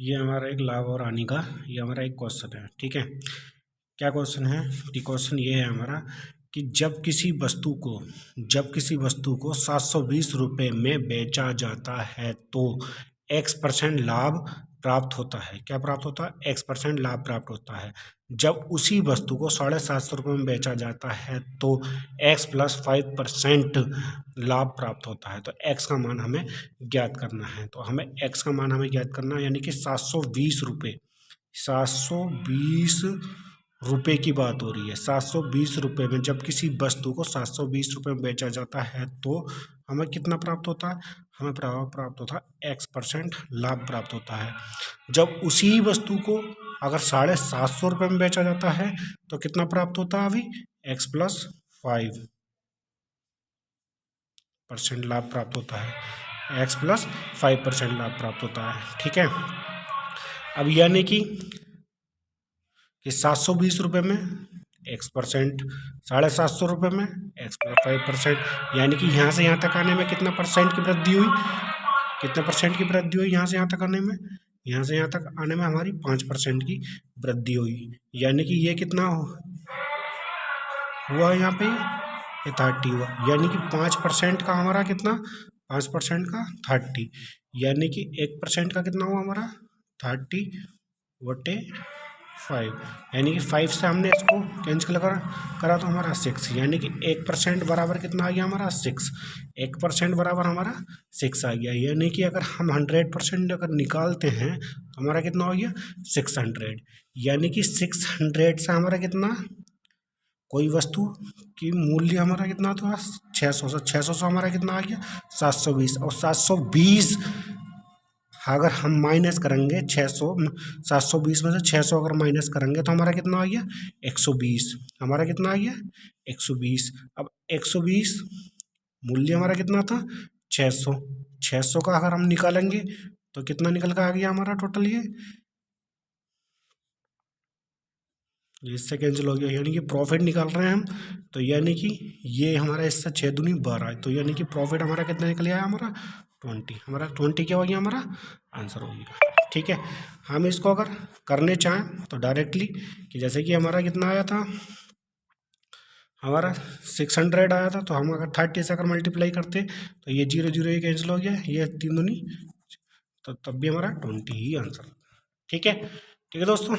ये हमारा एक लाभ और हानि का ये हमारा एक क्वेश्चन है। ठीक है, क्या क्वेश्चन है कि क्वेश्चन ये है हमारा कि जब किसी वस्तु को 720 रुपये में बेचा जाता है तो x% लाभ प्राप्त होता है। क्या प्राप्त होता है? x% लाभ प्राप्त होता है। जब उसी वस्तु को 750 रुपये में बेचा जाता है तो x + 5% लाभ प्राप्त होता है। तो x का मान हमें ज्ञात करना है। तो हमें x का मान हमें ज्ञात करना है, यानी कि 720 रुपये की बात हो रही है। 720 रुपये में जब किसी वस्तु को 720 रुपये में बेचा जाता है तो हमें कितना प्राप्त होता है? हमें प्राप्त होता है x% लाभ प्राप्त होता है। जब उसी वस्तु को अगर 750 रुपये में बेचा जाता है तो कितना प्राप्त होता है? अभी x + 5% लाभ प्राप्त होता है। x + 5% लाभ प्राप्त होता है। ठीक है, अब यानी कि 720 रुपये में x%, 750 रुपये में x + 5%, यानी कि यहाँ से यहाँ तक आने में कितना परसेंट की वृद्धि हुई? कितने परसेंट की वृद्धि हुई यहाँ से यहाँ तक आने में? यहाँ से यहाँ तक आने में हमारी 5% की वृद्धि हुई। यानी कि ये कितना हुआ यहाँ पे? ये 30 हुआ। यानी कि 5% का हमारा कितना? 5% का 30, यानी कि 1% का कितना हुआ हमारा? 30/5, यानी कि 5 से हमने इसको कैंसिल करा तो हमारा 6, यानी कि 1% बराबर कितना आ गया हमारा? 6। 1% बराबर हमारा 6 आ गया। यानी कि अगर हम 100% अगर निकालते हैं तो हमारा कितना हो गया? 600। यानी कि 600 से हमारा कितना, कोई वस्तु की मूल्य हमारा कितना था? 600। 600 से हमारा कितना आ गया? 720। और 720 अगर हम माइनस करेंगे 720 में से 600 अगर माइनस करेंगे तो हमारा कितना आ गया? 120। हमारा कितना आ गया? 120। अब 120 मूल्य हमारा कितना था? 600। 600 का अगर हम निकालेंगे तो कितना निकल कर आ गया हमारा टोटल? ये इससे कैंसिल हो गया, यानी कि प्रॉफिट निकाल रहे हैं हम। तो यानी कि ये हमारा इससे 6 दूनी 12, तो यानी कि प्रॉफिट हमारा कितना निकल आया? हमारा 20। हमारा 20 क्या हो गया? हमारा आंसर हो गया। ठीक है, हम इसको अगर करने चाहें तो डायरेक्टली कि जैसे कि हमारा कितना आया था? हमारा 600 आया था, तो हम अगर 30 से अगर मल्टीप्लाई करते तो ये 0 0 ये कैंसिल हो गया, ये 3 दूनी, तो तब भी हमारा 20 ही आंसर। ठीक है दोस्तों।